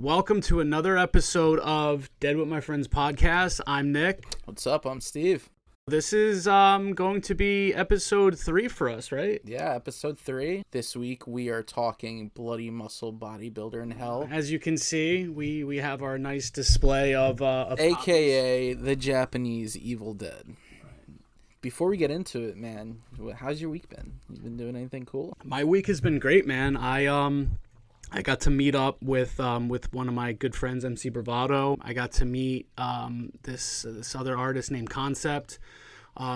Welcome to another episode of Dead With My Friends podcast. I'm Nick. What's up? I'm Steve. This is going to be episode 3 for us, right? Yeah, episode 3. This week we are talking bloody muscle bodybuilder in hell. As you can see, we have our nice display of AKA the Japanese Evil Dead. Before we get into it, man, how's your week been? You been doing anything cool? My week has been great, man. I got to meet up with one of my good friends, MC Bravado. I got to meet this other artist named Concept.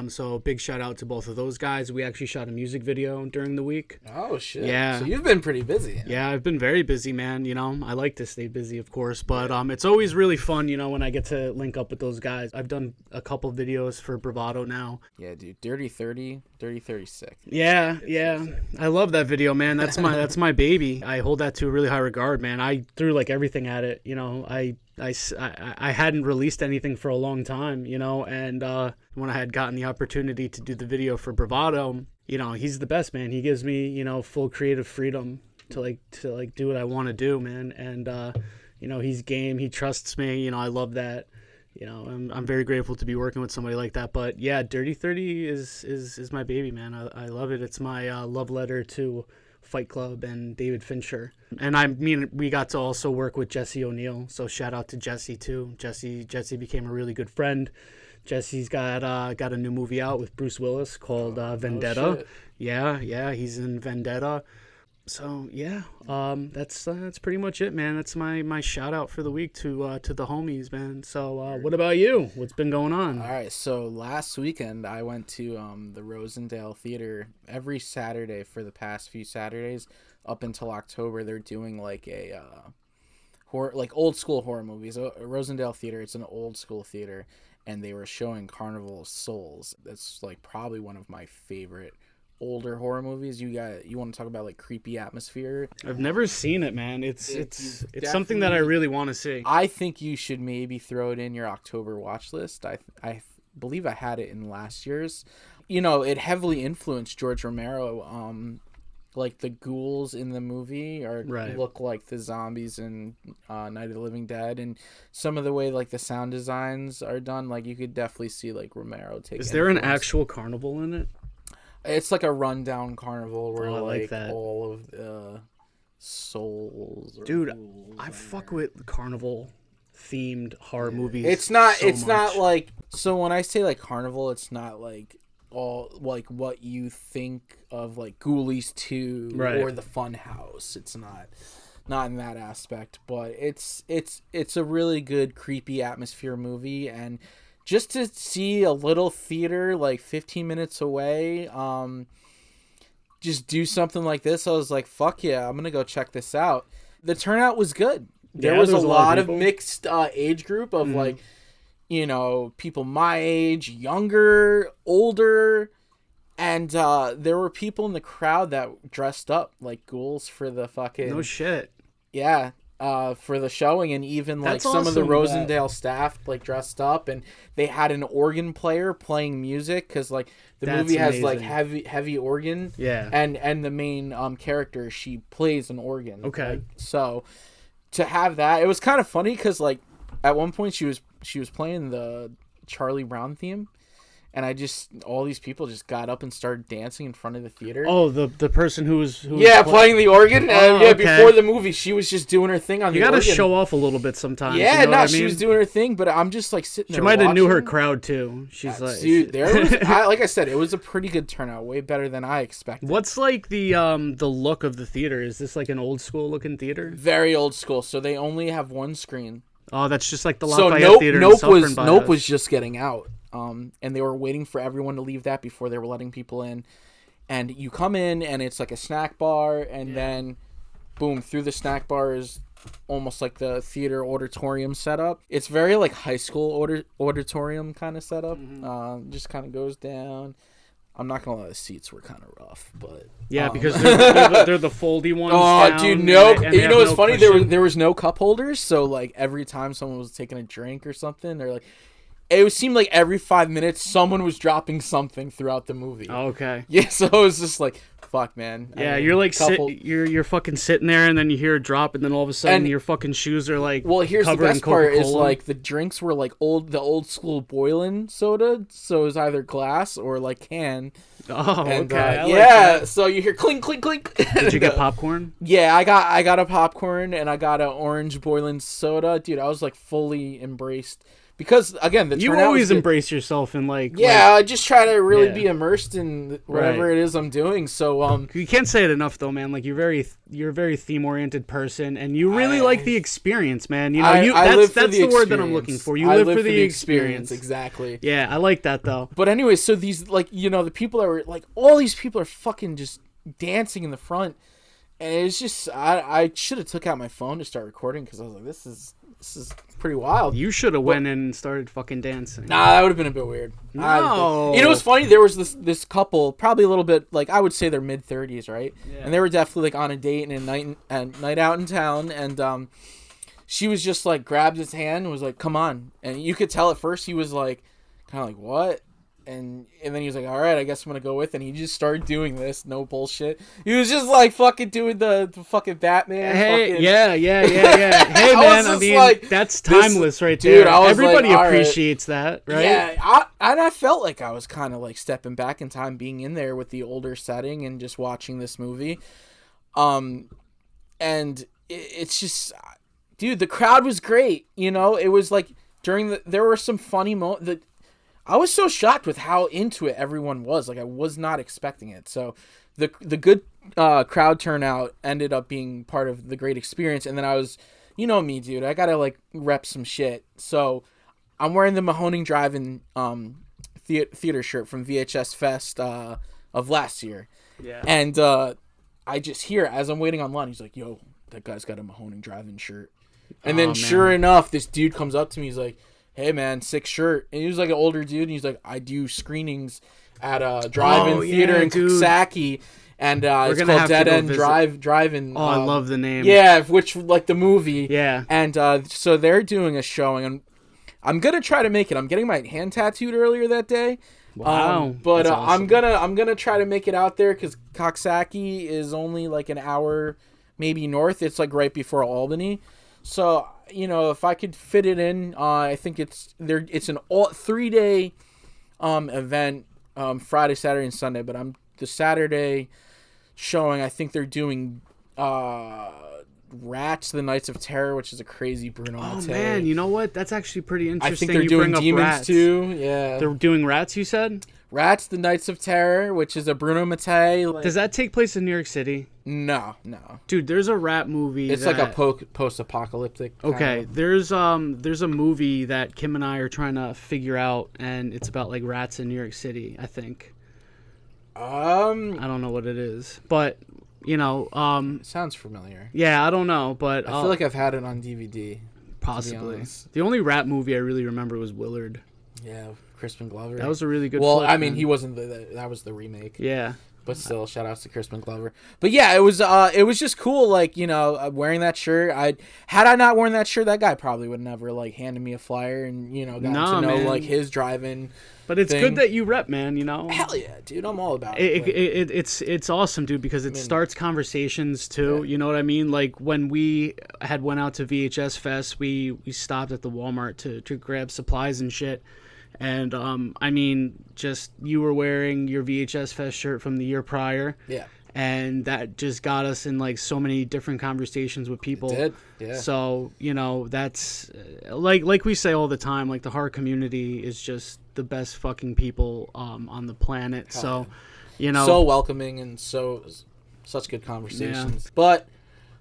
So big shout out to both of those guys. We actually shot a music video during the week. Oh, shit. Yeah. So you've been pretty busy. Yeah, I've been very busy, man. You know, I like to stay busy, of course. But it's always really fun, you know, when I get to link up with those guys. I've done a couple videos for Bravado now. Yeah, dude. Dirty 30 sick. Yeah. I love that video, man. That's my baby. I hold that to a really high regard, man. I threw like everything at it. You know, I hadn't released anything for a long time, you know, and when I had gotten the opportunity to do the video for Bravado, you know, he's the best, man. He gives me, you know, full creative freedom to do what I want to do, man. And you know, he's game. He trusts me. You know, I love that. You know, I'm very grateful to be working with somebody like that. But yeah, Dirty 30 is my baby, man. I love it. It's my love letter to Fight Club and David Fincher. And I mean, we got to also work with Jesse O'Neill, so shout out to Jesse too. Jesse became a really good friend. Jesse's got a new movie out with Bruce Willis called Vendetta. Oh, shit. Yeah, he's in Vendetta. So yeah, that's pretty much it, man. That's my shout out for the week to the homies, man. So what about you? What's been going on? All right, so last weekend I went to the Rosendale Theater. Every Saturday for the past few Saturdays up until October, they're doing like a horror, like old school horror movies. Rosendale Theater, it's an old school theater, and they were showing Carnival of Souls. That's like probably one of my favorite older horror movies. You want to talk about like creepy atmosphere? I've never seen it, man. It's something that I really want to see. I think you should maybe throw it in your October watch list. I believe I had it in last year's. You know, it heavily influenced George Romero. Like the ghouls in the movie look like the zombies in Night of the Living Dead, and some of the way like the sound designs are done, like you could definitely see like Romero take. Is there an actual carnival in it? It's like a rundown carnival where like all of the souls. Dude, I fuck with carnival themed horror movies. It's not. So it's much. not like. So when I say like carnival, it's not like all like what you think of like Ghoulies 2 or the Fun House. It's not in that aspect, but it's a really good creepy atmosphere movie. And just to see a little theater like 15 minutes away, just do something like this, I was like, fuck yeah, I'm gonna go check this out. The turnout was good. There was a lot of mixed age group of like, you know, people my age, younger, older, and there were people in the crowd that dressed up like ghouls for the fucking... No shit. Yeah, for the showing, and even like some of the Rosendale staff like dressed up, and they had an organ player playing music because like the movie has like heavy organ. Yeah. And the main character, she plays an organ. Okay. Like, so to have that, it was kind of funny because like at one point she was playing the Charlie Brown theme, and all these people just got up and started dancing in front of the theater. Oh, the person who was playing the organ. Okay. Before the movie, she was just doing her thing on the organ. You got to show off a little bit sometimes. Yeah, you know she was doing her thing, but I'm just like sitting there. She might have knew her crowd too. She's like, dude, like I said, it was a pretty good turnout, way better than I expected. What's like the look of the theater? Is this like an old school looking theater? Very old school. So they only have one screen. Oh, that's just like the Lafayette Theater. Nope was just getting out. And they were waiting for everyone to leave that before they were letting people in. And you come in, and it's like a snack bar, and then, boom, through the snack bar is almost like the theater auditorium setup. It's very like high school auditorium kind of setup. Just kind of goes down. I'm not gonna lie, the seats were kind of rough, but yeah, because they're the foldy ones. Oh, down, dude, no! You know what's funny? Cushion. There was no cup holders, so like every time someone was taking a drink or something, they're like, it seemed like every 5 minutes someone was dropping something throughout the movie. Okay. Yeah, so it was just like, fuck, man. Yeah, you're like you're fucking sitting there, and then you hear a drop, and then all of a sudden your fucking shoes are like. Well, here's the best part is like the drinks were like the old school boiling soda, so it was either glass or like can. Oh, and, okay. Yeah, so you hear clink, clink, clink. Did you get popcorn? Yeah, I got a popcorn and I got an orange boiling soda, dude. I was like fully embraced. Because again, you always embrace yourself in like I just try to really be immersed in whatever it is I'm doing. So you can't say it enough though, man. Like you're a very theme oriented person, and you really like the experience, man. You know, that's the word that I'm looking for. You live for the experience. Exactly. Yeah, I like that though. But anyway, so these like the people that were like all these people are fucking just dancing in the front, and it's just I should have took out my phone to start recording because I was like, this is pretty wild. You should have went in and started fucking dancing. Nah, that would have been a bit weird. No. You know what's funny? There was this couple, probably a little bit, like, I would say they're mid-30s, right? Yeah. And they were definitely, like, on a date and a night out in town. And she was just, like, grabbed his hand and was like, come on. And you could tell at first he was, like, kind of like, what? And then he was like, all right, I guess I'm going to go with it. And he just started doing this. No bullshit. He was just like fucking doing the fucking Batman. Hey, fucking... yeah. Hey, man, I mean, like, that's timeless right there. Dude, everybody appreciates that, right? Yeah, I felt like I was kind of like stepping back in time being in there with the older setting and just watching this movie. And it's just, dude, the crowd was great. You know, it was like there were some funny moments. I was so shocked with how into it everyone was. Like, I was not expecting it. So the good crowd turnout ended up being part of the great experience. And then I was, you know me, dude, I gotta like rep some shit. So I'm wearing the Mahoning Drive-In theater shirt from VHS Fest of last year. Yeah. And I just hear, as I'm waiting online, he's like, yo, that guy's got a Mahoning Drive-In shirt. And then sure enough, this dude comes up to me. He's like, hey man, sick shirt. And he was like an older dude, and he's like, I do screenings at a drive-in theater in Coxsackie, and it's called Dead End Drive-In. Oh, I love the name. Yeah, which like the movie. Yeah. And so they're doing a showing, and I'm gonna try to make it. I'm getting my hand tattooed earlier that day. Wow. But awesome. I'm gonna try to make it out there because Coxsackie is only like an hour maybe north. It's like right before Albany. So, you know, if I could fit it in, I think it's an 3-day event, Friday, Saturday, and Sunday. But the Saturday showing, I think they're doing Rats, the Nights of Terror, which is a crazy Bruno Mattei. Oh man, you know what? That's actually pretty interesting. I think they're doing Demons too. Yeah, they're doing Rats. You said Rats, the Nights of Terror, which is a Bruno Mattei. Does that take place in New York City? No. Dude, there's a rat movie. It's like a post-apocalyptic. Okay, there's a movie that Kim and I are trying to figure out, and it's about like rats in New York City. I think. I don't know what it is, but you know, it sounds familiar. Yeah, I don't know, but I feel like I've had it on DVD. Possibly. The only rat movie I really remember was Willard. Yeah, Crispin Glover. That was a really good. Well, flip, I mean, man. he wasn't that was the remake. Yeah. But still, shout outs to Crispin Glover. But yeah, it was just cool, like, you know, wearing that shirt. Had I not worn that shirt, that guy probably would never like handed me a flyer and, you know, gotten to know like his drive-in. But it's good that you rep, man, you know. Hell yeah, dude, I'm all about it. It's awesome, dude, because it starts conversations too. Yeah. You know what I mean? Like when we had went out to VHS Fest, we stopped at the Walmart to grab supplies and shit. And, I mean, just you were wearing your VHS Fest shirt from the year prior. Yeah. And that just got us in, like, so many different conversations with people. It did, yeah. So, you know, that's, like we say all the time, like, the horror community is just the best fucking people on the planet. Hell so, yeah. You know. So welcoming and such good conversations. Yeah. But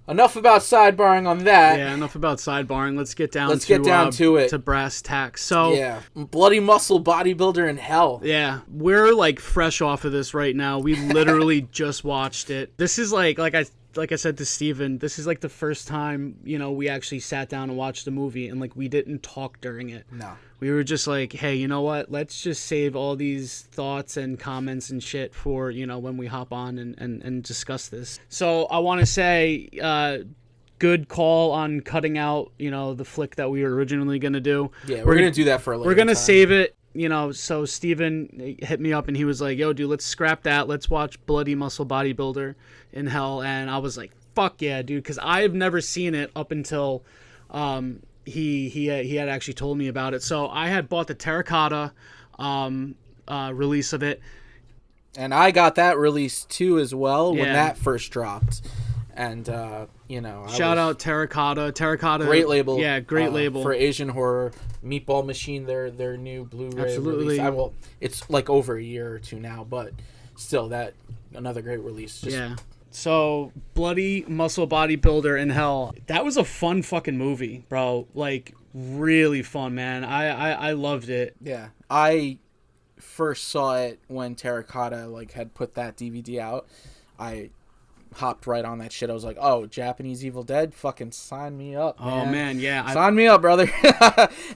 enough about sidebarring on that. Yeah, enough about sidebarring. Let's get down to it. To brass tacks. So yeah, bloody muscle bodybuilder in hell. Yeah, we're like fresh off of this right now. We literally just watched it. This is like I said to Steven, this is like the first time, you know, we actually sat down and watched the movie and like we didn't talk during it. No. We were just like, hey, you know what? Let's just save all these thoughts and comments and shit for, you know, when we hop on and discuss this. So I want to say, good call on cutting out, the flick that we were originally going to do. Yeah, we're going to do that for a later We're going to time. save it, so Steven hit me up and he was like, yo, dude, let's scrap that. Let's watch Bloody Muscle Bodybuilder in Hell. And I was like, fuck yeah, dude, because I've never seen it up until he had actually told me about it. So I had bought the Terracotta release of it. And I got that release too as well when that first dropped. And, shout out Terracotta. Great label. Yeah, great label. For Asian horror. Meatball Machine, their new Blu-ray Absolutely. release. It's like over a year or two now, but still, another great release. So, Bloody Muscle Bodybuilder in Hell. That was a fun fucking movie, bro. Like, really fun, man. I loved it. Yeah. I first saw it when Terracotta had put that DVD out. I hopped right on that shit. I was like, oh, Japanese Evil Dead, fucking sign me up, man. Oh man, yeah, sign me up, brother.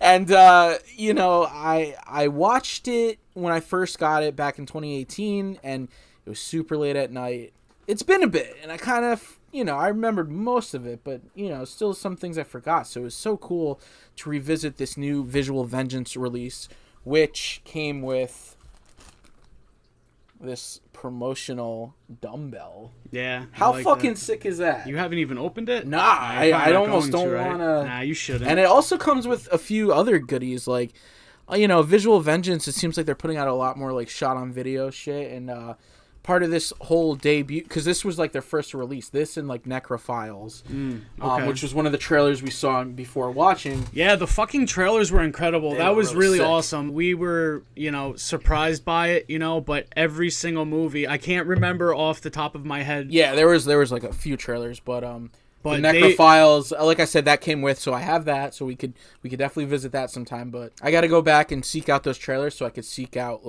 And I watched it when I first got it back in 2018, and it was super late at night. It's been a bit, and I kind of I remembered most of it, but still some things I forgot. So it was so cool to revisit this new Visual Vengeance release, which came with this promotional dumbbell. Yeah. How fucking sick is that? You haven't even opened it? Nah, I almost don't want to. Nah, you shouldn't. And it also comes with a few other goodies, like, Visual Vengeance. It seems like they're putting out a lot more, shot on video shit. And part of this whole debut, because this was, their first release. This and, Necrophiles, okay. Which was one of the trailers we saw before watching. Yeah, the fucking trailers were incredible. That was really sick. awesome. We were, surprised by it, but every single movie, I can't remember off the top of my head. Yeah, there was a few trailers, but the Necrophiles, like I said, that came with, so I have that, so we could definitely visit that sometime. But I got to go back and seek out those trailers so I could seek out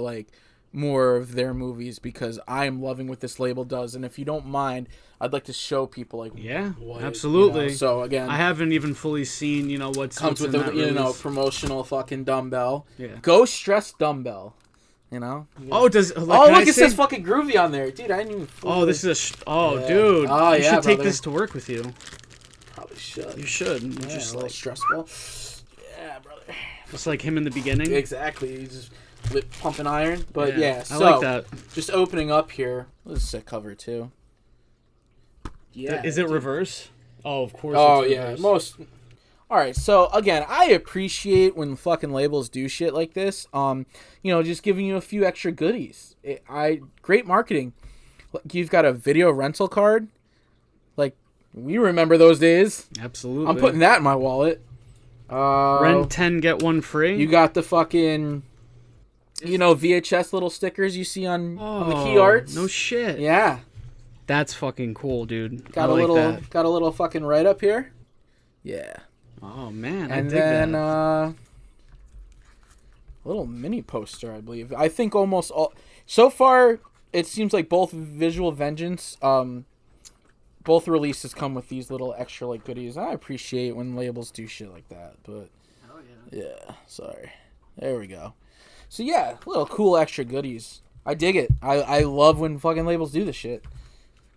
more of their movies, because I am loving what this label does. And if you don't mind, I'd like to show people what, absolutely. So again, I haven't even fully seen what's comes with in that promotional fucking dumbbell. Yeah. Ghost Stress dumbbell. Oh, does look, it says fucking groovy on there, dude. I didn't even. This is yeah. Dude. Oh, you yeah, should take brother. this to work with you. Probably should. You should. Yeah, Just a little stressful. Yeah, brother. Just like him in the beginning. Exactly. He's just pumping iron. But yeah, so I like that. Just opening up here. This is a sick cover too. Yeah. Is it reverse? Oh, of course. Oh it's yeah, reverse. All right, so again, I appreciate when fucking labels do shit like this. Just giving you a few extra goodies. Great marketing. You've got a video rental card. We remember those days. Absolutely. I'm putting that in my wallet. Rent 10, get 1 free. You got the fucking, VHS little stickers you see on the key arts. No shit. Yeah. That's fucking cool, dude. Got a little fucking write up here. Yeah. Oh man, and then a little mini poster, I believe. I think almost all. So far, it seems like both Visual Vengeance, both releases come with these little extra goodies. I appreciate when labels do shit like that, but yeah. Sorry. There we go. So yeah, little cool extra goodies. I dig it. I love when fucking labels do this shit.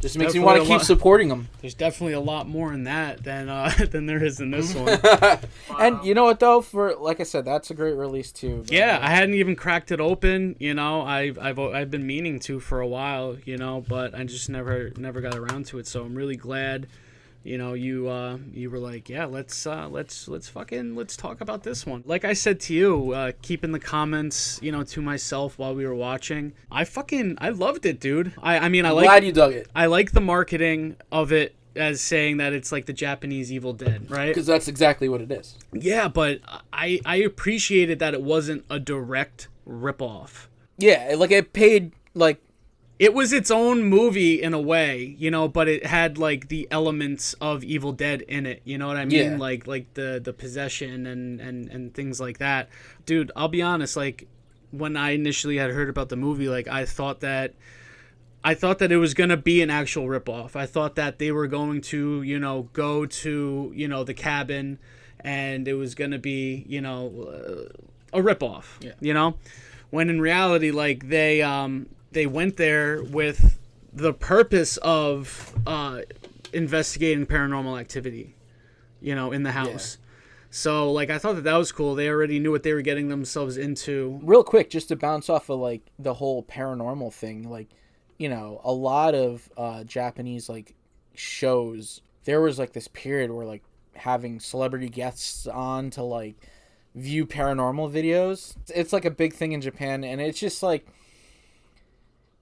Just makes me want to keep supporting them. There's definitely a lot more in that than there is in this one. And you know what though? For like I said, that's a great release too. Yeah, I hadn't even cracked it open. I've been meaning to for a while. But I just never got around to it. So I'm really glad. You were like, yeah, let's talk about this one. Like I said to you, keeping the comments, to myself while we were watching. I loved it, dude. I'm glad you dug it. I like the marketing of it as saying that it's like the Japanese Evil Dead, right? Because that's exactly what it is. Yeah, but I appreciated that it wasn't a direct ripoff. Yeah, it paid It was its own movie in a way, but it had the elements of Evil Dead in it. You know what I mean? Yeah. Like the possession and things like that. Dude, I'll be honest. When I initially had heard about the movie, I thought that it was gonna be an actual ripoff. I thought that they were going to go to the cabin, and it was gonna be a ripoff. Yeah. When in reality, they went there with the purpose of investigating paranormal activity, in the house. So, like, I thought that was cool. They already knew what they were getting themselves into. Real quick, just to bounce off of, like, the whole paranormal thing, like, a lot of Japanese, like, shows, there was, like, this period where, like, having celebrity guests on to, like, view paranormal videos. It's, like, a big thing in Japan, and it's just, like,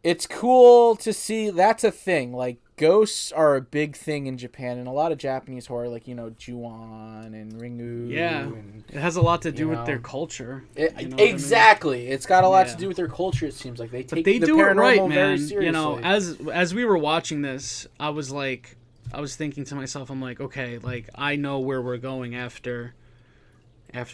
it's cool to see. That's a thing. Like, ghosts are a big thing in Japan, and a lot of Japanese horror, like, Ju-on and Ringu. Yeah, and, it has a lot to do with their culture. Exactly. I mean? It's got a lot to do with their culture, it seems like. They take the do paranormal it right, man. very seriously. As we were watching this, I was thinking to myself, I'm like, okay, like, I know where we're going after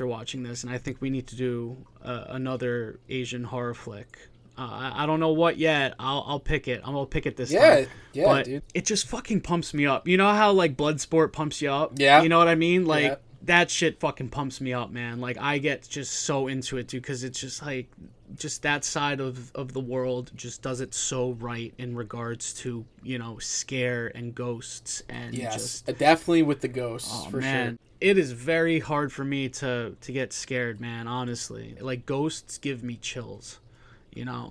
watching this, and I think we need to do another Asian horror flick. I don't know what yet. I'll pick it. I'm gonna pick it this time. Yeah, but dude. It just fucking pumps me up. You know how, like, Bloodsport pumps you up? Yeah. You know what I mean? Like, that shit fucking pumps me up, man. Like, I get just so into it, dude, because it's just, like, just that side of the world just does it so right in regards to, scare and ghosts and just definitely with the ghosts, for man. sure. It is very hard for me to get scared, man, honestly. Like, ghosts give me chills. I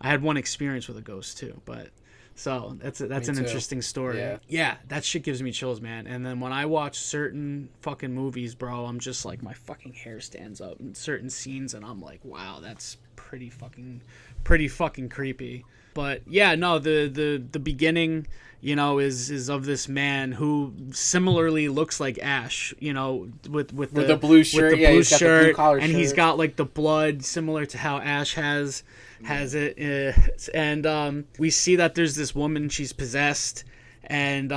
had one experience with a ghost too, but so that's an interesting story. Yeah, that shit gives me chills, man. And then when I watch certain fucking movies, bro, I'm just like, my fucking hair stands up in certain scenes, and I'm like, wow, that's pretty fucking creepy. But yeah, no, the beginning, is of this man who similarly looks like Ash, with the blue shirt, with the blue he's got the blue collar and shirt. he's got, like, the blood similar to how Ash has it, and we see that there's this woman, she's possessed, and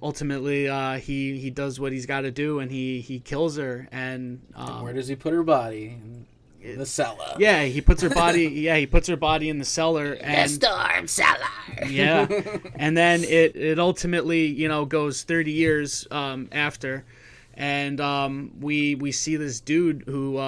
ultimately he does what he's got to do, and he kills her, and where does he put her body? In the cellar. Yeah, he puts her body. He puts her body in the cellar. And the storm cellar. Yeah, and then it ultimately goes 30 years after, and we see this dude who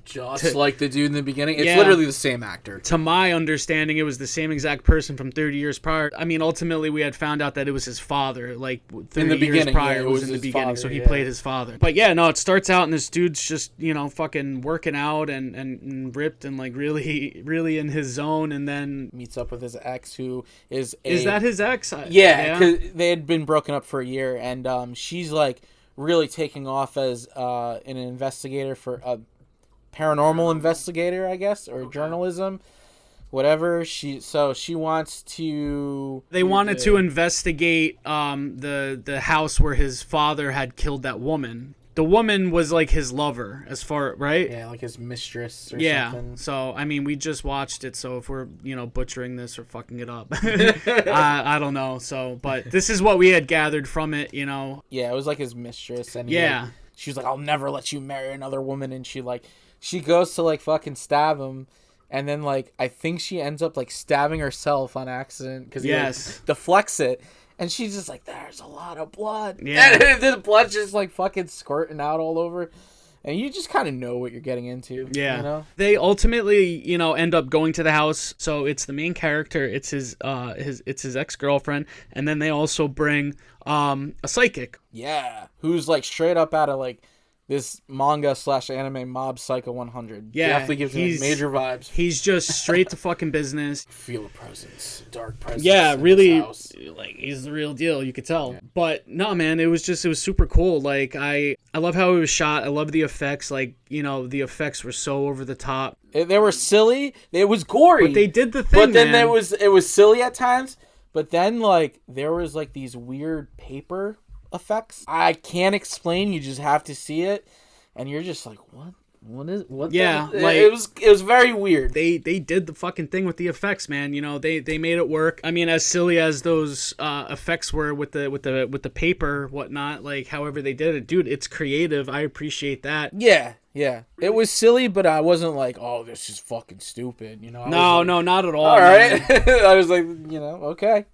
just like the dude in the beginning. It's literally the same actor. To my understanding, it was the same exact person from 30 years prior. I mean, ultimately, we had found out that it was his father, like 30 years prior. It was in the beginning, father, so he played his father. But yeah, no, it starts out and this dude's just, fucking working out and ripped and, like, really, really in his zone, and then meets up with his ex, who is that his ex? Yeah, because they had been broken up for a year, and she's, like, really taking off as an investigator for a paranormal investigator, I guess, or journalism, whatever. She wants to. They wanted to investigate the house where his father had killed that woman. The woman was, like, his lover, right? Yeah, like his mistress or something. Yeah. So, I mean, we just watched it, so if we're, butchering this or fucking it up, I don't know. So, but this is what we had gathered from it, Yeah, it was like his mistress, and she was like, "I'll never let you marry another woman," and she goes to, like, fucking stab him, and then, like, I think she ends up, like, stabbing herself on accident because he, like, deflects it, and she's just like, "There's a lot of blood." Yeah, and the blood's just, like, fucking squirting out all over, and you just kind of know what you're getting into. Yeah, They ultimately, end up going to the house. So it's the main character, it's his ex-girlfriend, and then they also bring a psychic. Yeah, who's, like, straight up out of, like, this manga/anime Mob Psycho 100. Yeah, definitely gives me major vibes. He's just straight to fucking business. Feel a presence, dark presence. Yeah, really, like, he's the real deal. You could tell. Yeah. But no, man, it was super cool. Like, I love how it was shot. I love the effects. Like, the effects were so over the top. They were silly. It was gory. But they did the thing. But then it was silly at times. But then, like, there was, like, these weird paper effects I can't explain. You just have to see it, and you're just like, what? Yeah, like, it was very weird. They did the fucking thing with the effects, man. They made it work. I mean, as silly as those effects were with the paper, whatnot, like, however they did it, dude, it's creative. I appreciate that. Yeah, it was silly, but I wasn't like, oh, this is fucking stupid. No, not at all. All right, I was like, okay.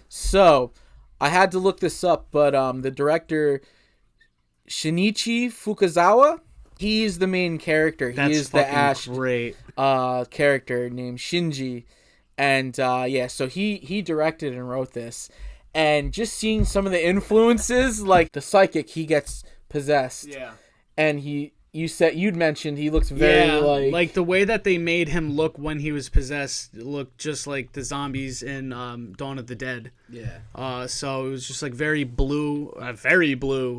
So I had to look this up, but the director, Shinichi Fukazawa, he's the main character. He is the Ash character named Shinji. And so he directed and wrote this. And just seeing some of the influences, like the psychic, he gets possessed. Yeah. And you'd mentioned he looks very like the way that they made him look when he was possessed looked just like the zombies in Dawn of the Dead. Yeah. So it was just like very blue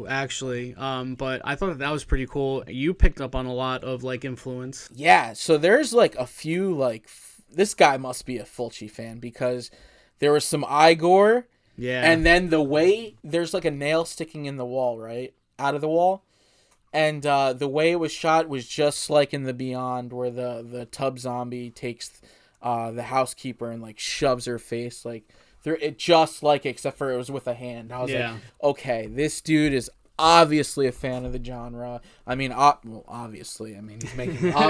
actually. But I thought that was pretty cool. You picked up on a lot of like influence. Yeah. So there's like a few like this guy must be a Fulci fan because there was some eye gore. Yeah. And then the way there's like a nail sticking in the wall, right? Out of the wall. And the way it was shot was just like in The Beyond, where the tub zombie takes the housekeeper and like shoves her face like through it, just like it, except for it was with a hand. I was like, okay, this dude is obviously a fan of the genre. I mean, obviously, I mean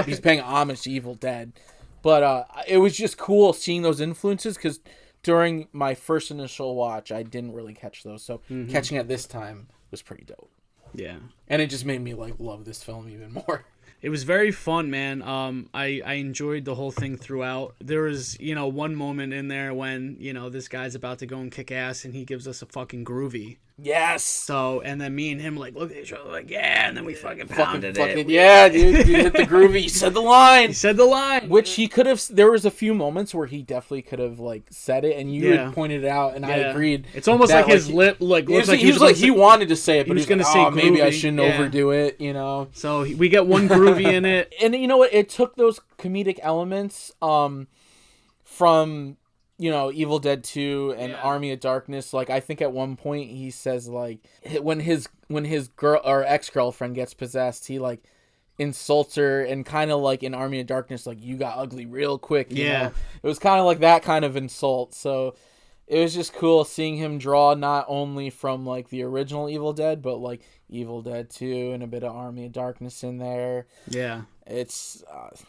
he's paying homage to Evil Dead, but it was just cool seeing those influences because during my first initial watch, I didn't really catch those, so catching it this time was pretty dope. Yeah. And it just made me like love this film even more. It was very fun, man. I enjoyed the whole thing throughout. There was, one moment in there when, this guy's about to go and kick ass and he gives us a fucking groovy. Yes. So, and then me and him like look at each other like, yeah, and then we fucking pounded it. Yeah, dude, hit the groovy. He said the line. Which he could have, there was a few moments where he definitely could have like said it and you had pointed it out and I agreed. It's almost like his lip like looks like he wanted to say it, but he was going to say groovy. Maybe I shouldn't overdo it, So we get one groovy in it. And you know what? It took those comedic elements from Evil Dead 2 and Army of Darkness. Like I think at one point he says like when his girl or ex-girlfriend gets possessed, he like insults her and kind of like in Army of Darkness like you got ugly real quick. You know? It was kind of like that kind of insult. So it was just cool seeing him draw not only from like the original Evil Dead but like Evil Dead 2 and a bit of Army of Darkness in there. Yeah. It's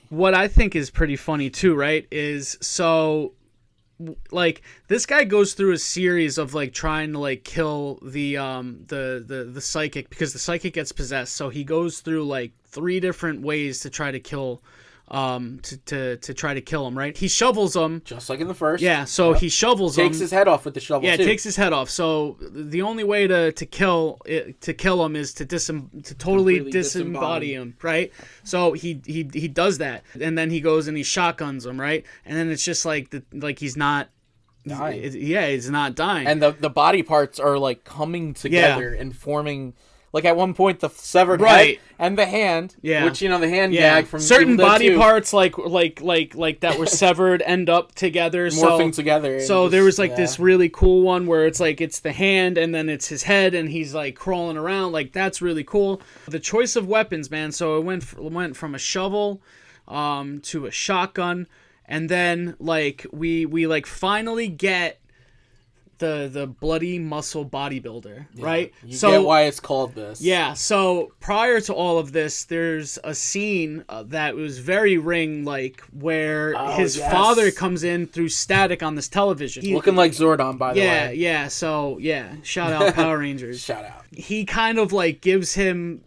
what I think is pretty funny too, right? Is so like this guy goes through a series of like trying to like kill the psychic because the psychic gets possessed. So he goes through like 3 different ways to try to kill to try to kill him, right? He shovels him just like in the first. Yeah, so he shovels him. Takes his head off with the shovel. Yeah, too. Takes his head off. So the only way to kill him is to totally disembody him, right? So he does that, and then he goes and he shotguns him, right? And then it's just like he's not dying. He's not dying. And the body parts are like coming together and forming. Like at one point, the severed head and the hand, which the hand gag from certain body parts, like that were severed, end up together, morphing together. So there was like this really cool one where it's like it's the hand and then it's his head and he's like crawling around. Like that's really cool. The choice of weapons, man. So it went from a shovel, to a shotgun, and then like we like finally get the bloody muscle bodybuilder, right? You get why it's called this. Yeah, so prior to all of this, there's a scene that was very Ring-like where his father comes in through static on this television. Looking like Zordon, by the way. Yeah, so, shout out Power Rangers. Shout out. He kind of, like, gives him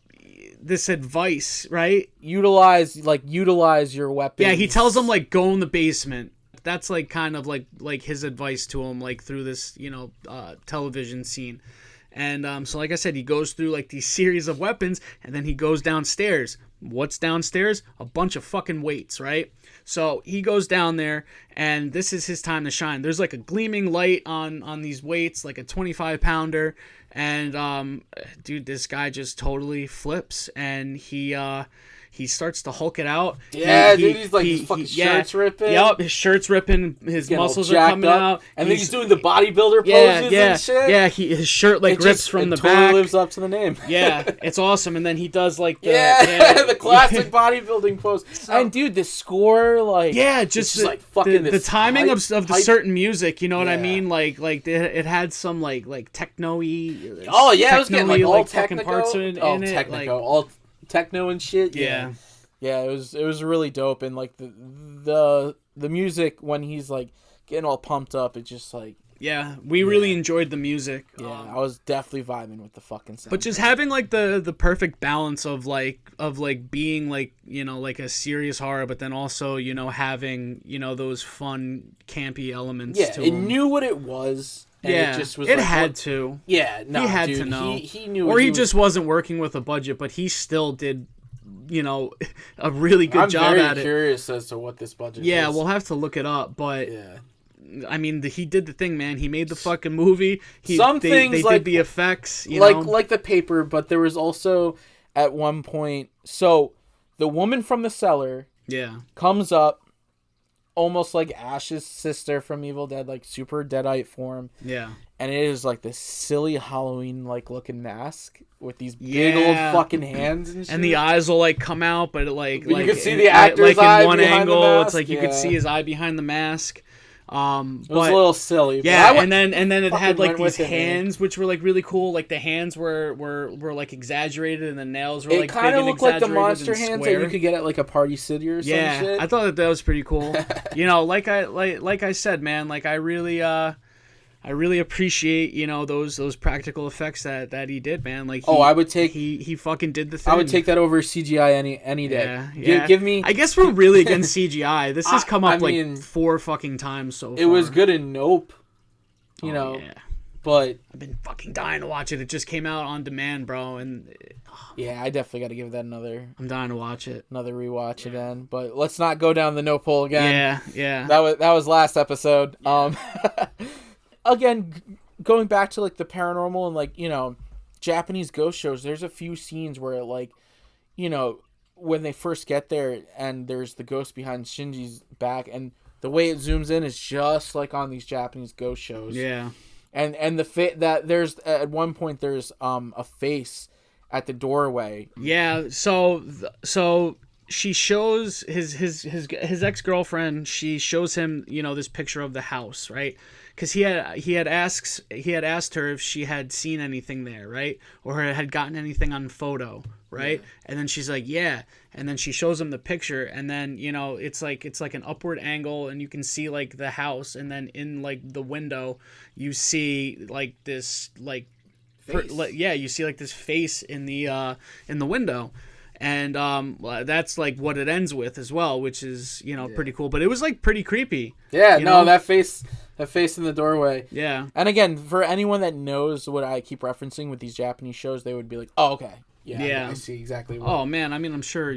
this advice, right? Utilize your weapons. Yeah, he tells him, like, go in the basement. That's like kind of like his advice to him, like through this television scene. And so like I said, he goes through like these series of weapons and then he goes downstairs. What's downstairs? A bunch of fucking weights, right? So he goes down there and this is his time to shine. There's like a gleaming light on these weights, like a 25-pounder, and dude, this guy just totally flips and he starts to Hulk it out. Yeah, dude, he's like his fucking shirt's ripping. Yep, his shirt's ripping. His muscles are coming out. And then he's doing the bodybuilder poses and shit. Yeah, his shirt rips from the totally back. Lives up to the name. Yeah, it's awesome. And then he does like the classic bodybuilding pose. And dude, the score just like fucking the timing of the certain music. You know what I mean? Like it had some like techno-y. Oh yeah, it was getting like all fucking parts in it. All techno and shit. Yeah, it was really dope. And like the music when he's like getting all pumped up, it's just like we really enjoyed the music. I was definitely vibing with the fucking sound. But just having like the perfect balance of being like like a serious horror, but then also having those fun campy elements to it knew what it was. And yeah, it just was it like, had what? to. Yeah, no, He had dude, to know. He knew, or he just wasn't working with a budget, but he still did, a really good job at it. I'm very curious as to what this budget is. Yeah, we'll have to look it up, but yeah. I mean, he did the thing, man. He made the fucking movie. They like, did the effects, like the paper, but there was also at one point. So the woman from the cellar, comes up, almost like Ash's sister from Evil Dead, like super Deadite form. Yeah, and it is like this silly Halloween like looking mask with these big old fucking hands and shit. And the eyes will like come out, but you can see the actor's eye in one behind the angle. mask. It's like you could see his eye behind the mask. It was a little silly. Yeah, and then it had like these it, hands, which were like really cool. Like the hands were like exaggerated, and the nails were like it kind of looked like the monster hands square. that you could get at like a Party City or some shit. I thought that was pretty cool. Like I said, man, like I really appreciate those practical effects that he did, man. Like I would take he fucking did the thing. I would take that over CGI any day. Yeah. Give me. I guess we're really against CGI. This has come up like 4 fucking times so far. It was good in Nope. But I've been fucking dying to watch it. It just came out on demand, bro, and I definitely got to give that another. I'm dying to watch it. Another rewatch again. But let's not go down the Nope hole again. Yeah. That was last episode. Again, going back to like the paranormal and like Japanese ghost shows, there's a few scenes where like when they first get there and there's the ghost behind Shinji's back, and the way it zooms in is just like on these Japanese ghost shows. Yeah. And the that there's at one point there's a face at the doorway. Yeah, so she shows his ex-girlfriend, she shows him, this picture of the house, right? Because he had asked her if she had seen anything there, right? Or had gotten anything on photo, right? Yeah. And then she's like, yeah. And then she shows him the picture, and then it's like an upward angle, and you can see like the house, and then in like the window, you see like this like, you see like this face in the window. And that's like what it ends with as well, which is pretty cool. But it was like pretty creepy. Yeah, that face in the doorway. Yeah. And again, for anyone that knows what I keep referencing with these Japanese shows, they would be like, "Oh, okay, yeah, I see exactly." What. Oh man, I mean, I'm sure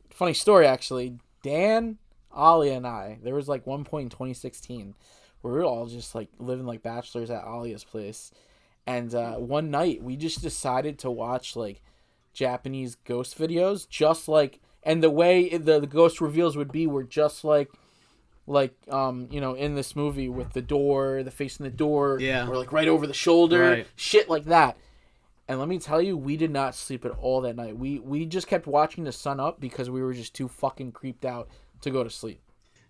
Funny story, actually. Dan, Alia, and I. There was like one point in 2016 where we were all just like living like bachelors at Alia's place, and one night we just decided to watch like Japanese ghost videos, just like, and the way the ghost reveals would be were just like in this movie with the door, the face in the door, or like right over the shoulder, right. Shit like that. And let me tell you, we did not sleep at all that night. We just kept watching the sun up because we were just too fucking creeped out to go to sleep.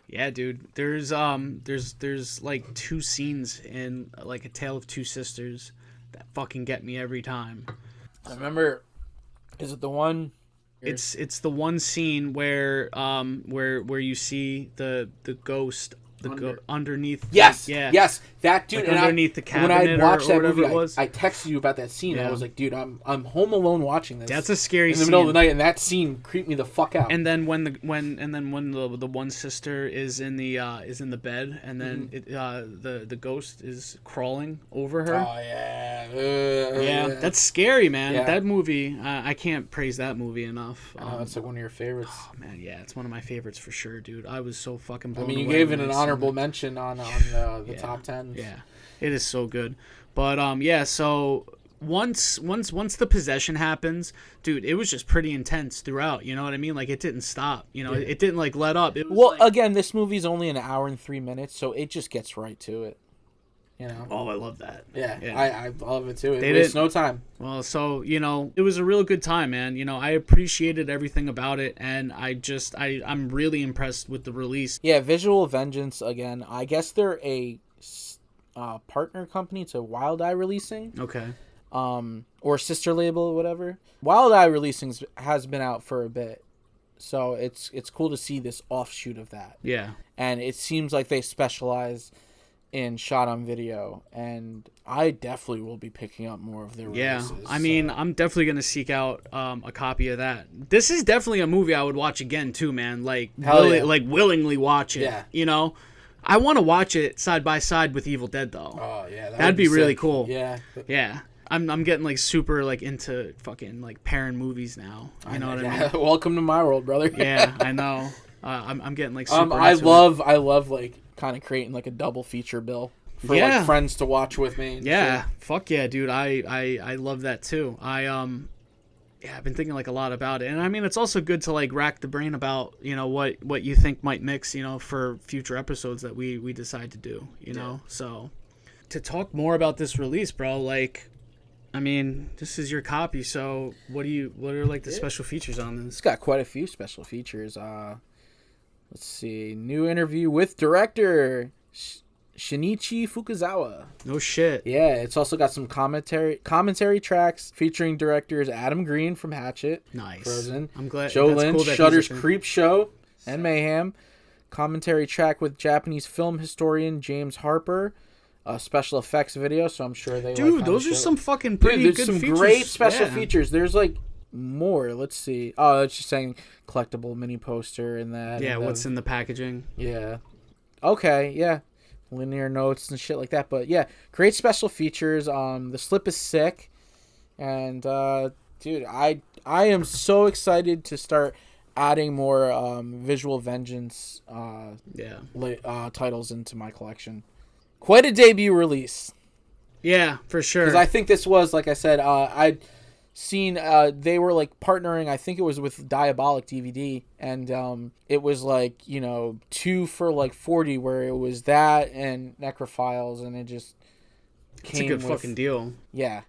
Yeah, dude. There's like 2 scenes in like A Tale of Two Sisters that fucking get me every time. I remember. Is it the one? It's the one scene where you see the ghost underneath. Yes, yeah, yes, that dude. Like and underneath the cabinet. When I watched that movie, it was. I texted you about that scene. Yeah. I was like, dude, I'm home alone watching this. That's a scary scene. In the middle of the night, and that scene creeped me the fuck out. And then when the one sister is in the bed, and then the ghost is crawling over her. Oh yeah, yeah, that's scary, man. Yeah. That movie, I can't praise that movie enough. It's like one of your favorites. Oh man, yeah, it's one of my favorites for sure, dude. I was so fucking blown you away gave it an honorable mention on the top 10. Yeah, it is so good. But so once the possession happens, dude, it was just pretty intense throughout. You know what I mean? Like it didn't stop. It didn't like let up. It was again, this movie's only an hour and 3 minutes, so it just gets right to it. Oh, I love that. Yeah. I love it too. It wastes no time. Well, so it was a real good time, man. I appreciated everything about it, and I'm really impressed with the release. Yeah, Visual Vengeance again. I guess they're a partner company to Wild Eye Releasing. Okay. Or sister label or whatever. Wild Eye Releasing has been out for a bit, so it's cool to see this offshoot of that. Yeah. And it seems like they specialize in shot on video, and I definitely will be picking up more of their releases. Yeah, I mean, I'm definitely gonna seek out a copy of that. This is definitely a movie I would watch again too, man. Like, willingly watch it. Yeah. I want to watch it side by side with Evil Dead though. Oh yeah, that'd be really sick. cool. Yeah. Yeah. I'm getting like super like into fucking like Perrin movies now. You know what I mean? Welcome to my world, brother. Yeah, I know. I'm getting like super. I love like kind of creating like a double feature bill for like friends to watch with me. Yeah, shit. Fuck yeah, dude. I love that too. I've been thinking like a lot about it, and I mean it's also good to like rack the brain about what you think might mix for future episodes that we decide to do. So to talk more about this release, bro, like. I mean, this is your copy, so what are like the special features on this? It's got quite a few special features. Let's see. New interview with director Shinichi Fukuzawa. No shit. Yeah, it's also got some commentary tracks featuring directors Adam Green from Hatchet. Nice. Frozen. I'm glad. Joe that's Lynch, cool that Shudder's Creep Show, and Mayhem. Commentary track with Japanese film historian James Harper. Special effects video, so I'm sure they. Dude, those are some fucking pretty good features. There's some great special features. There's like more. Let's see. Oh, it's just saying collectible mini poster and that. Yeah, and what's in the packaging? Yeah. Okay. Yeah. Linear notes and shit like that. But yeah, great special features. The slip is sick, and dude, I am so excited to start adding more Visual Vengeance titles into my collection. Quite a debut release. Yeah, for sure. Because I think this was, like I said, I'd seen they were like partnering, I think it was with Diabolic DVD, and it was like, 2 for like $40, where it was that and Necrophiles, and it just came. It's a good fucking deal. Yeah.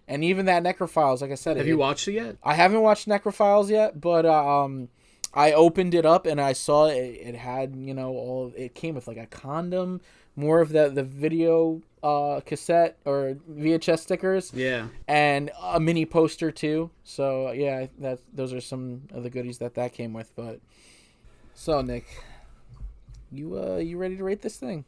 And even that Necrophiles, like I said. Have you watched it yet? I haven't watched Necrophiles yet, but I opened it up and I saw it had, it came with like a condom, more of the video cassette or VHS stickers. Yeah. And a mini poster too. So yeah, those are some of the goodies that came with. But so Nick, you ready to rate this thing?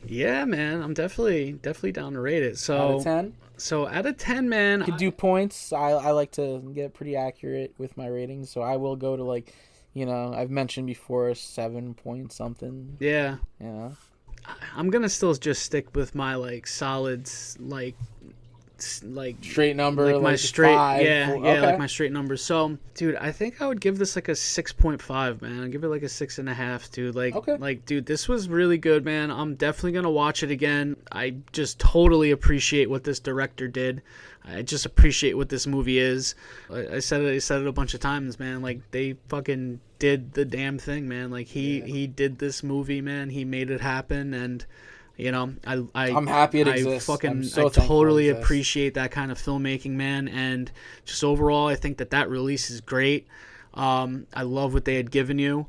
Yeah, man, I'm definitely down to rate it. So out of 10. So out of 10, man. You could do points. I like to get pretty accurate with my ratings, so I will go to like, I've mentioned before 7 point something. Yeah. Yeah. I'm gonna still just stick with my like solids, like straight number, like my straight 5, okay. Like my straight numbers. So, dude, I think I would give this like a 6.5, man. I'd give it like a 6.5, dude. Like, dude, this was really good, man. I'm definitely gonna watch it again. I just totally appreciate what this director did. I just appreciate what this movie is. I said it a bunch of times, man. Like, they fucking did the damn thing, man. Like, he did this movie, man. He made it happen, and I'm happy it exists. I totally appreciate that kind of filmmaking, man. And just overall, I think that release is great. I love what they had given you.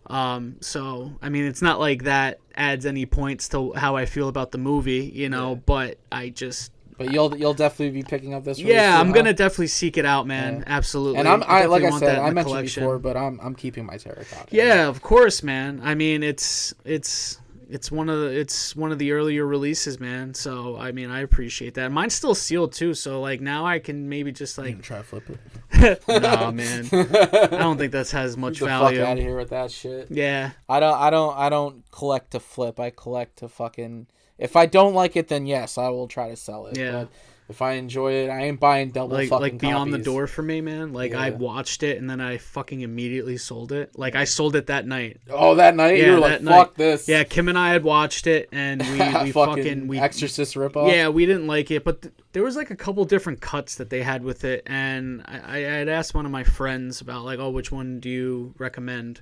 So I mean, it's not like that adds any points to how I feel about the movie, but I just. But you'll definitely be picking up this. Yeah, I'm gonna definitely seek it out, man. Yeah. Absolutely. And I like I said, I mentioned before, but I'm keeping my terracotta. Yeah, of course, man. I mean, it's one of the earlier releases, man. So I mean, I appreciate that. Mine's still sealed too, so like now I can maybe just like try to flip it. Nah, man. I don't think that has much value. Fuck out of here with that shit. Yeah. I don't collect to flip. I collect to fucking. If I don't like it, then yes, I will try to sell it. Yeah. But if I enjoy it, I ain't buying double fucking like Beyond copies. the Door for me, man. Like I watched it and then I fucking immediately sold it. Like I sold it that night. Oh, that night? Yeah, you were like, fuck this. Yeah, Kim and I had watched it and we fucking Exorcist ripoff. Yeah, we didn't like it, but there was like a couple different cuts that they had with it, and I had asked one of my friends about like, oh, which one do you recommend?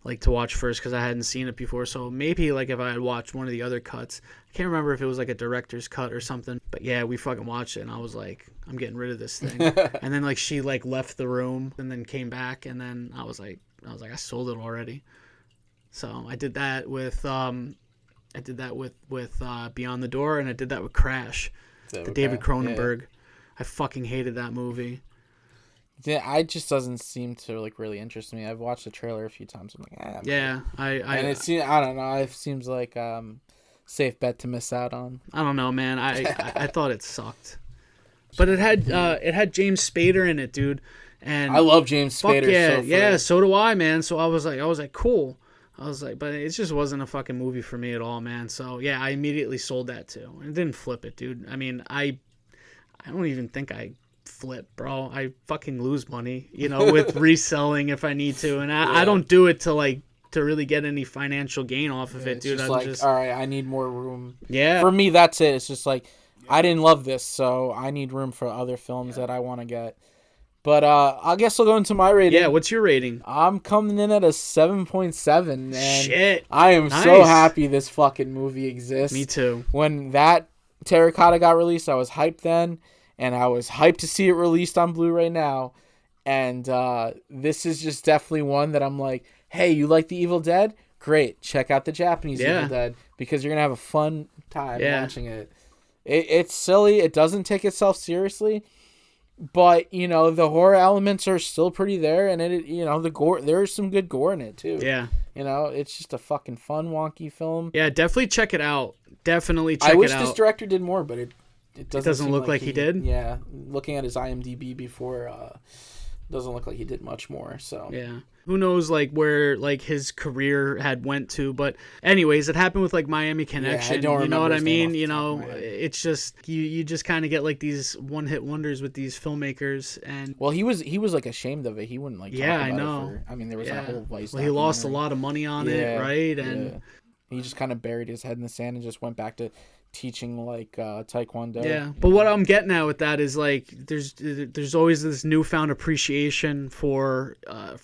Like to watch first, because I hadn't seen it before. So maybe like if I had watched one of the other cuts, I can't remember if it was like a director's cut or something. But yeah, we fucking watched it, and I was like, I'm getting rid of this thing. And then like she like left the room and then came back, and then I was like, I sold it already. So I did that with Beyond the Door, and I did that with Crash, the David Cronenberg. Yeah. I fucking hated that movie. Yeah, it just doesn't seem to like really interest me. I've watched the trailer a few times. I'm like, yeah, and it seems, I don't know. It seems like safe bet to miss out on. I don't know, man. I thought it sucked, but it had James Spader in it, dude. And I love James Spader. Yeah, so do I, man. So I was like, cool. I was like, but it just wasn't a fucking movie for me at all, man. So yeah, I immediately sold that too. And didn't flip it, dude. I mean, I don't even think I flip, bro. I fucking lose money, with reselling if I need to, and I don't do it to really get any financial gain off of it, dude. I'm just all right. I need more room. Yeah. For me, that's it. It's just like I didn't love this, so I need room for other films that I want to get. But I guess I'll go into my rating. Yeah, what's your rating? I'm coming in at a 7.7, and shit. I am so happy this fucking movie exists. Me too. When that Terracotta got released, I was hyped then, and I was hyped to see it released on Blu-ray now. And this is just definitely one that I'm like, hey, you like The Evil Dead? Great. Check out the Japanese Evil Dead, because you're going to have a fun time watching it. It's silly. It doesn't take itself seriously. But, the horror elements are still pretty there, and the gore, there's some good gore in it too. Yeah. It's just a fucking fun, wonky film. Yeah, definitely check it out. Definitely check it out. I wish this director did more, but it doesn't look like he did. Yeah. Looking at his IMDb before, doesn't look like he did much more. So yeah. Who knows where his career had went to, but anyways, it happened with Miami Connection. I don't you know what I mean? It's just you just kind of get these one-hit wonders with these filmmakers. And well, he was ashamed of it. He wouldn't talk about I know. There was a whole Vice. Well, he lost a lot of money on it, right? And he just kind of buried his head in the sand and just went back to teaching taekwondo. Yeah, but what I'm getting at with that is there's always this newfound appreciation for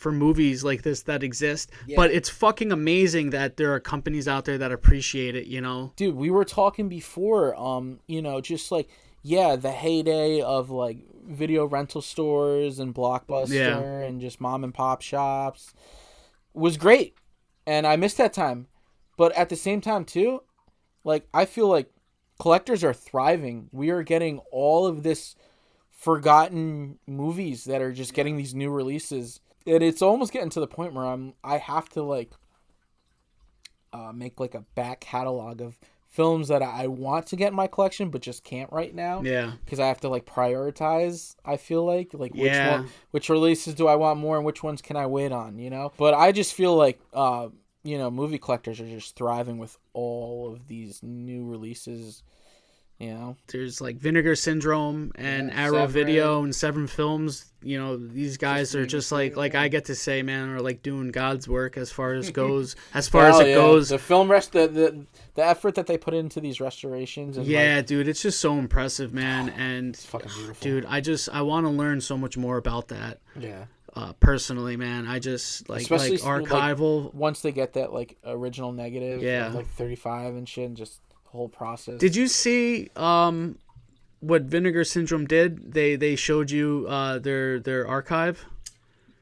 movies like this that exist. Yeah. But it's fucking amazing that there are companies out there that appreciate it. Dude, we were talking before. Just the heyday of video rental stores and Blockbuster and just mom and pop shops was great, and I missed that time. But at the same time too, I feel like collectors are thriving. We are getting all of this forgotten movies that are just getting these new releases. And it's almost getting to the point where I have to make a back catalog of films that I want to get in my collection but just can't right now. Yeah. Because I have to prioritize, I feel which releases do I want more and which ones can I wait on, But I just feel movie collectors are just thriving with all of these new releases. There's Vinegar Syndrome and Arrow Video and Seven Films. These guys are just I get to say, man, are doing God's work as far as goes. Goes. The film the effort that they put into these restorations. And dude, it's just so impressive, man. And it's fucking beautiful. Dude, I want to learn so much more about that. Yeah. Personally, man, I just especially archival. Once they get that original negative, 35 and shit, and just the whole process. Did you see what Vinegar Syndrome did? They showed you their archive.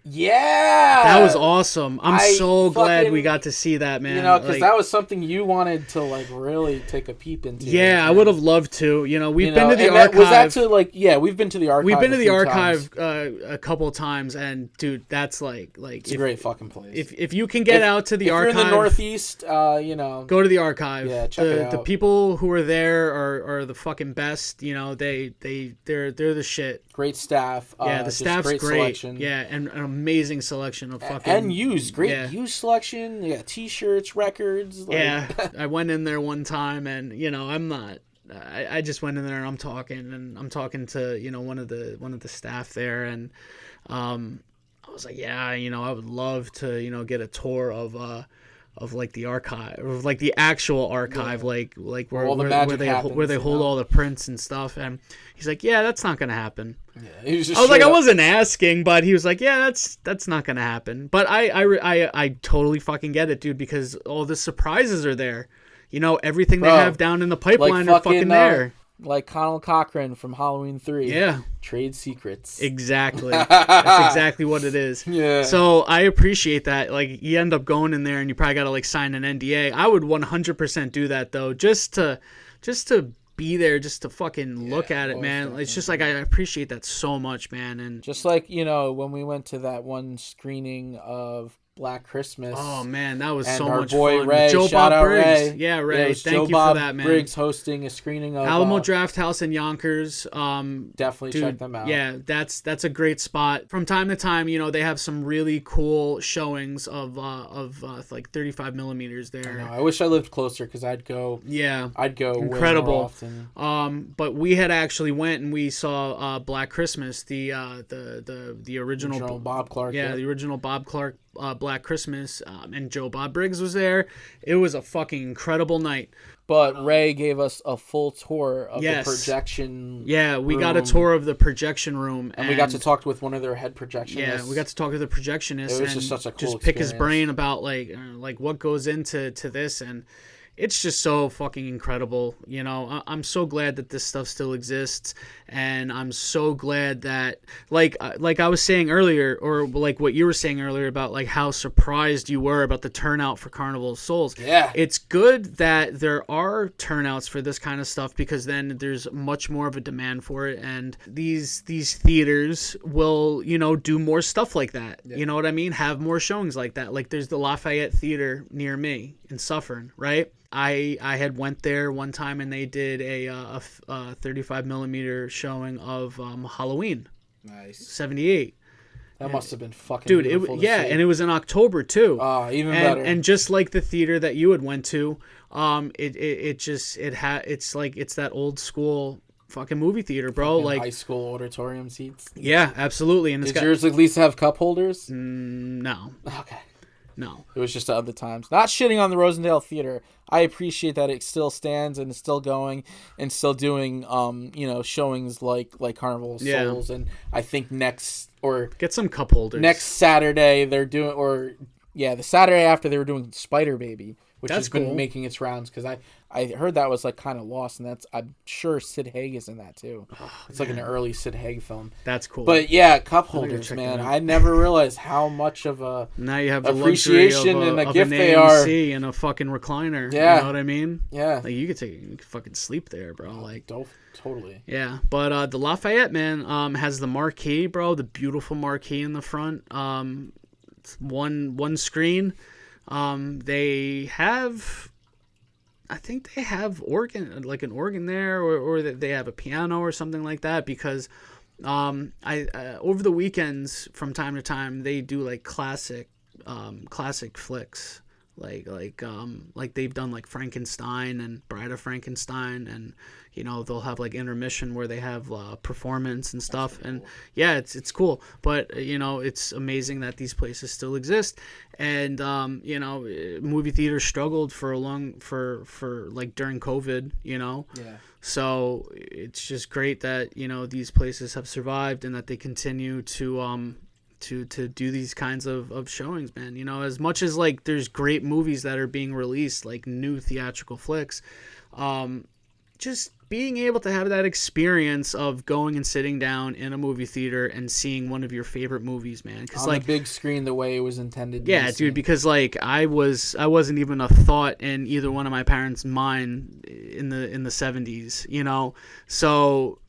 Yeah, that was awesome. I'm so glad we got to see that, man. Because that was something you wanted to really take a peep into. Yeah, I would have loved to. We've been to the archive. Was that to we've been to the archive. We've been to the archive a couple times, and dude, that's it's a great fucking place. If you can get out to the archive, if you're in the Northeast, go to the archive. Yeah, check it out. The people who are there are the fucking best. They're the shit. Great staff. Yeah, the staff's great. Selection. Yeah, and an amazing selection of fucking and used used selection. Yeah, t-shirts, records. Yeah, I went in there one time, and I'm not. I just went in there and I'm talking to one of the staff there, and I was like, I would love to get a tour of the archive, of the actual archive, where they hold all the prints and stuff. And he's like, yeah, that's not gonna happen. Yeah, he was just I was like, I wasn't asking, but he was like, yeah, that's not gonna happen. But I totally fucking get it, dude, because all the surprises are there. Everything they have down in the pipeline are fucking there. Like Conal Cochran from Halloween 3. Yeah. Trade secrets. Exactly. That's exactly what it is. Yeah. So I appreciate that. You end up going in there and you probably got to sign an NDA. I would 100% do that though, just to be there, just to fucking look at it, man. Definitely. It's just I appreciate that so much, man. And just when we went to that one screening of Black Christmas. Oh man, that was and so our much boy fun. Ray, Joe shout Bob out Briggs. Ray. Yeah, Ray. It Thank Joe you Bob for that, man. Briggs hosting a screening of Alamo Draft House in Yonkers. Definitely Dude, check them out. Yeah, that's a great spot. From time to time, they have some really cool showings of like 35 millimeters there. I wish I lived closer because I'd go. Yeah, I'd go incredible. way more often. But we had actually went and we saw Black Christmas, the original Bob Clark. Yeah, the original Bob Clark Black Christmas, and Joe Bob Briggs was there. It was a fucking incredible night. But Ray gave us a full tour of Yes. the projection. Yeah, we room, got a tour of the projection room, and we got to talk with one of their head projectionists. Yeah, we got to talk to the projectionist. It was and just such a cool just pick his experience. brain about like what goes into this, and it's just so fucking incredible. I'm so glad that this stuff still exists, and I'm so glad that like I was saying earlier, or like what you were saying earlier about like how surprised you were about the turnout for Carnival of Souls. Yeah, it's good that there are turnouts for this kind of stuff, because then there's much more of a demand for it, and these theaters will do more stuff like that. Yeah. You know what I mean? Have more showings like that. Like there's the Lafayette Theater near me in Suffern, right? I had went there one time and they did a 35 millimeter showing of Halloween. Nice. 78. That must have been fucking dude. beautiful to see. And it was in October too. Oh, even better. And just like the theater that you had went to, it's that old school fucking movie theater, bro. Fucking like high school auditorium seats. Yeah, absolutely. And did yours at least have cup holders? No. Okay. No. It was just other times. Not shitting on the Rosendale Theater. I appreciate that it still stands and is still going and still doing showings like Carnival of Souls, and I think get some cup holders. Next Saturday they're doing the Saturday after they were doing Spider Baby, which has been making its rounds, because I heard that was like kind of lost, and I'm sure Sid Haig is in that too. It's like an early Sid Haig film. That's cool. But yeah, cup holders, man. I never realized how much of a now you have the appreciation and a gift they are. And a fucking recliner. Yeah, you know what I mean. Yeah, like you could fucking sleep there, bro. Like totally. Yeah, but the Lafayette, man, has the marquee, bro. The beautiful marquee in the front. It's one screen. They have. I think they have an organ there, or that they have a piano or something like that, because over the weekends from time to time they do like classic flicks, like they've done like Frankenstein and Bride of Frankenstein, and they'll have like intermission where they have performance and stuff. Cool. And yeah, it's cool, but it's amazing that these places still exist. And movie theaters struggled for like during COVID, Yeah. So it's just great that these places have survived, and that they continue to do these kinds of showings, man. As much as like there's great movies that are being released, like new theatrical flicks, just being able to have that experience of going and sitting down in a movie theater and seeing one of your favorite movies, man. On the big screen, the way it was intended. Yeah, dude. Because like I wasn't even a thought in either one of my parents' mind in the 70s, So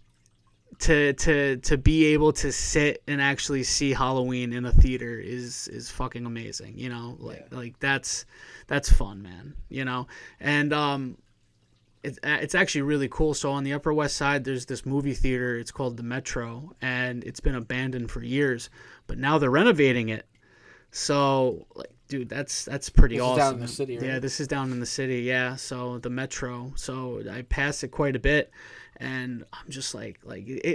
to be able to sit and actually see Halloween in a theater is fucking amazing. Like that's fun, man. And it's actually really cool. So on the Upper West Side, there's this movie theater. It's called the Metro, and it's been abandoned for years, but now they're renovating it. So like, dude, that's pretty awesome. This is down in the city, right? Yeah, this is down in the city. Yeah, so the Metro. So I pass it quite a bit, and I'm just like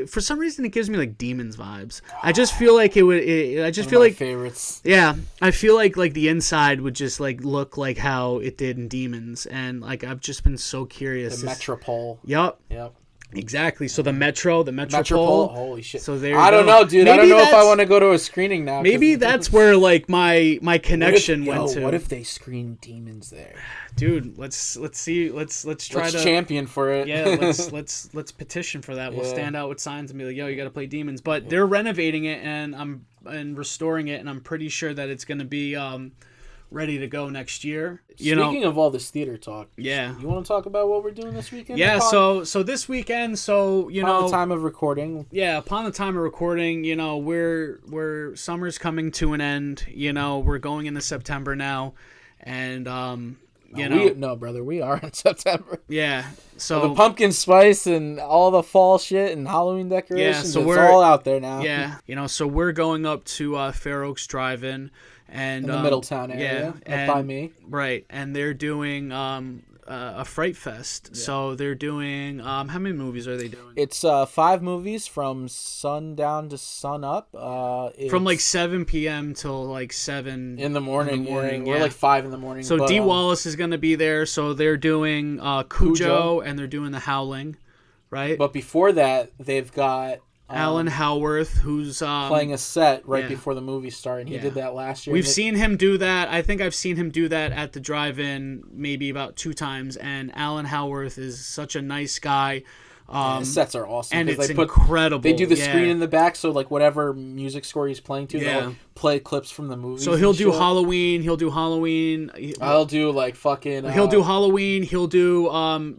for some reason it gives me like Demons vibes. I just feel like it would. I just feel like favorites. Yeah, I feel like the inside would just like look like how it did in Demons, and like I've just been so curious. The Metropole. Yep. Exactly. So the Metropole. Holy shit. So there. I don't know, dude. Maybe I don't know if I want to go to a screening now. Maybe that's where like my connection went to. What if they screen Demons there? Dude, let's see. Let's try to champion for it. Yeah, let's petition for that. We'll stand out with signs and be like, yo, you got to play Demons. But they're renovating it and restoring it, and I'm pretty sure that it's going to be ready to go next year. Speaking of all this theater talk, yeah, you want to talk about what we're doing this weekend? Yeah, so this weekend, upon the time of recording. Yeah, upon the time of recording, we're summer's coming to an end. We're going into September now, and no, brother, we are in September. Yeah, so the pumpkin spice and all the fall shit and Halloween decorations. So we're all out there now. Yeah, so we're going up to Fair Oaks Drive-In. And, in the Middletown area, by me. Right, and they're doing a Fright Fest. Yeah. So they're doing, how many movies are they doing? It's 5 movies from sundown to sun up. From like 7 p.m. till like 7 in the morning. We're like 5 in the morning. So Dee Wallace is going to be there. So they're doing Cujo and they're doing The Howling, right? But before that, they've got... Alan Howarth, who's playing a set right before the movie started. And he did that last year. We've seen him do that. I think I've seen him do that at the drive-in maybe about 2 times. And Alan Howarth is such a nice guy. The sets are awesome. And it's incredible. They do the screen in the back, so like whatever music score he's playing to, they'll play clips from the movie. So he'll do Halloween. I'll do like fucking... he'll do Halloween. He'll do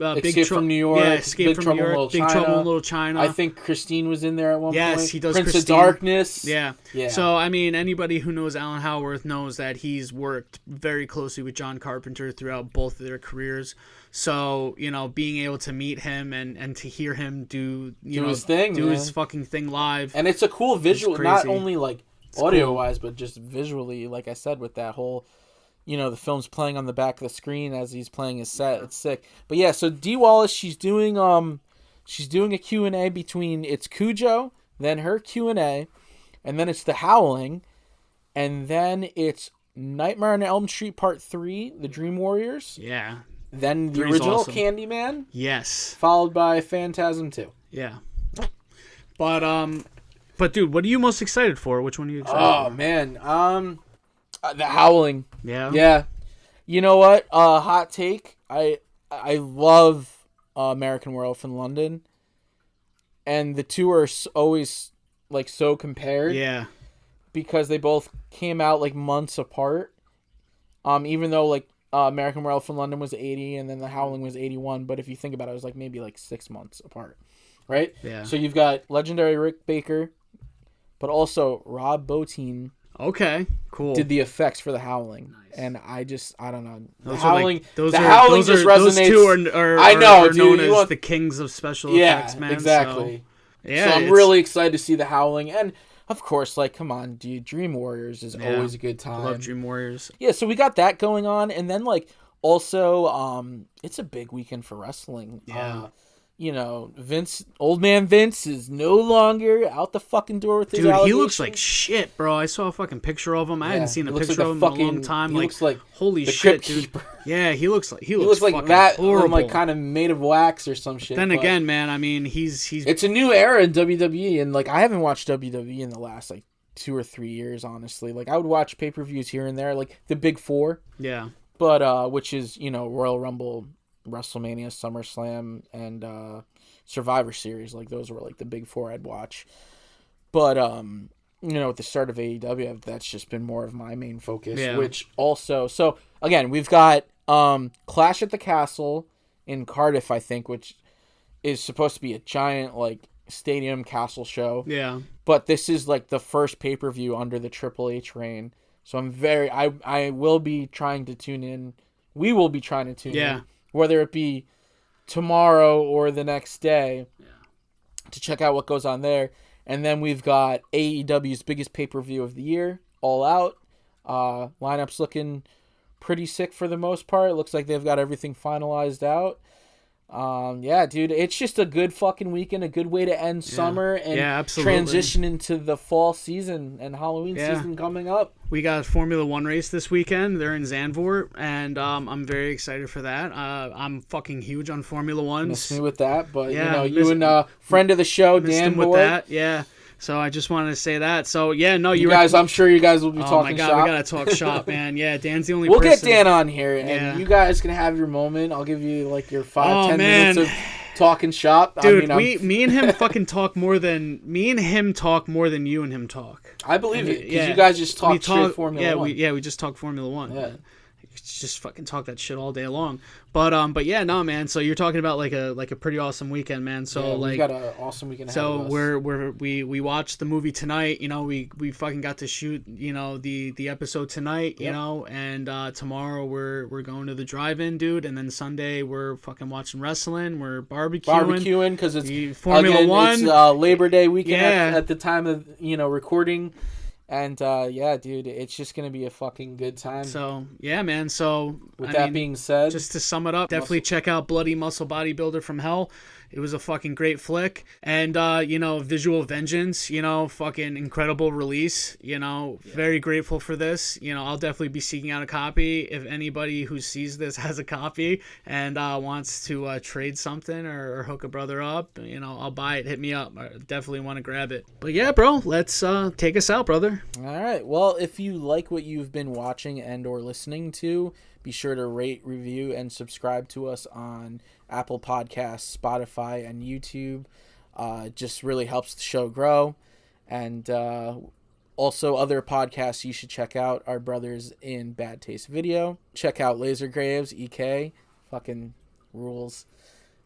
Escape from New York. Yeah, Escape from New York. Big Trouble in Little China. I think Christine was in there at one point. Yes, he does Prince Christine. of Darkness. Yeah. So, I mean, anybody who knows Alan Howarth knows that he's worked very closely with John Carpenter throughout both of their careers. So, being able to meet him and to hear him do his thing, his fucking thing live. And it's a cool visual, not only like audio-wise, but just visually, like I said, with that whole, the film's playing on the back of the screen as he's playing his set. It's sick. But yeah, so Dee Wallace, she's doing a Q&A between, it's Cujo, then her Q&A, and then it's The Howling, and then it's Nightmare on Elm Street Part 3, The Dream Warriors. Yeah. Then the original awesome. Candyman. Yes. Followed by Phantasm 2. Yeah. But dude, what are you most excited for? Which one are you excited for? Oh man. The Howling. Yeah. Yeah. You know what? Hot take. I love American Werewolf in London. And the two are always like so compared. Yeah. Because they both came out like months apart. Even though like American Werewolf in London was 80 and then The Howling was 81, but if you think about it, it was like maybe like 6 months apart, right? Yeah. So you've got legendary Rick Baker, but also Rob Bottin. Okay, cool. Did the effects for The Howling, nice. And I don't know. The Howling just resonates. Those two are known as the kings of special effects, man. Exactly. So, yeah, so I'm really excited to see The Howling, and of course, like, come on, dude, Dream Warriors is always a good time. I love Dream Warriors. Yeah, so we got that going on, and then, like, also, it's a big weekend for wrestling. Yeah. Old man Vince is no longer out the fucking door with his allegations. Dude, he looks like shit, bro. I saw a fucking picture of him. I hadn't seen a picture of him in a long time. He looks like holy the shit, dude. Yeah, he looks like like that, horrible. like kind of made of wax or some shit. Then again, man, I mean, he's it's a new era in WWE, and like I haven't watched WWE in the last like 2 or 3 years, honestly. Like I would watch pay-per-views here and there, like the Big Four. Yeah. But which is Royal Rumble, WrestleMania, SummerSlam, and Survivor Series. Like those were like the Big Four I'd watch. But with the start of AEW, that's just been more of my main focus. Yeah. Which also, so again, we've got Clash at the Castle in Cardiff, I think, which is supposed to be a giant like stadium castle show. Yeah. But this is like the first pay-per-view under the Triple H reign. So I will be trying to tune in. We will be trying to tune in. Whether it be tomorrow or the next day. Yeah. To check out what goes on there. And then we've got AEW's biggest pay-per-view of the year, All Out. Lineup's looking pretty sick for the most part. It looks like they've got everything finalized out. Yeah, dude, it's just a good fucking weekend, a good way to end summer and transition into the fall season and Halloween season coming up. We got Formula One race this weekend. They're in Zandvoort, and I'm very excited for that. I'm fucking huge on Formula One. Miss me with that, but you and friend of the show, Dan Boyd. With that, yeah. So I just wanted to say that. So yeah, no, you guys. I'm sure you guys will be talking. Oh my god, shop. We gotta talk shop, man. Yeah, Dan's the only. We'll get Dan on here, and you guys can have your moment. I'll give you like your 5-10 minutes of talking shop. Dude, me and him fucking talk more than you and him talk. I believe it, because you guys just talk straight Formula 1. We just talk Formula 1. Yeah. Just fucking talk that shit all day long. But yeah, no, man. So you're talking about like a pretty awesome weekend, man. So yeah, like, we got an awesome weekend ahead of us. we watched the movie tonight. You know, we fucking got to shoot, you know, the episode tonight. You know, and tomorrow we're going to the drive-in, dude. And then Sunday we're fucking watching wrestling. We're barbecuing because it's Formula 1. It's Labor Day weekend at the time of recording. And yeah, dude, it's just gonna be a fucking good time. So yeah, man. So with that being said, just to sum it up, definitely check out Bloody Muscle Bodybuilder from Hell. It was a fucking great flick. And, you know, Visual Vengeance, you know, fucking incredible release. You know, very grateful for this. You know, I'll definitely be seeking out a copy. If anybody who sees this has a copy and wants to trade something or hook a brother up, you know, I'll buy it. Hit me up. I definitely want to grab it. But yeah, bro, let's take us out, brother. All right. Well, if you like what you've been watching and or listening to, be sure to rate, review, and subscribe to us on Apple Podcasts, Spotify, and YouTube. Just really helps the show grow. And also other podcasts you should check out are Brothers in Bad Taste Video. Check out Laser Graves, EK. Fucking rules.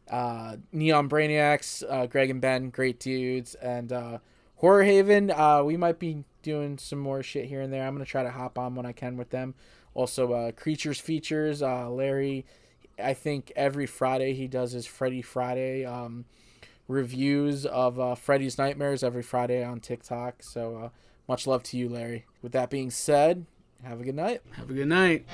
Neon Brainiacs, Greg and Ben, great dudes. And Horror Haven, we might be doing some more shit here and there. I'm going to try to hop on when I can with them. Also, Creatures Features, Larry, I think every Friday he does his Freddy Friday reviews of Freddy's Nightmares every Friday on TikTok. So much love to you, Larry. With that being said, have a good night. Have a good night.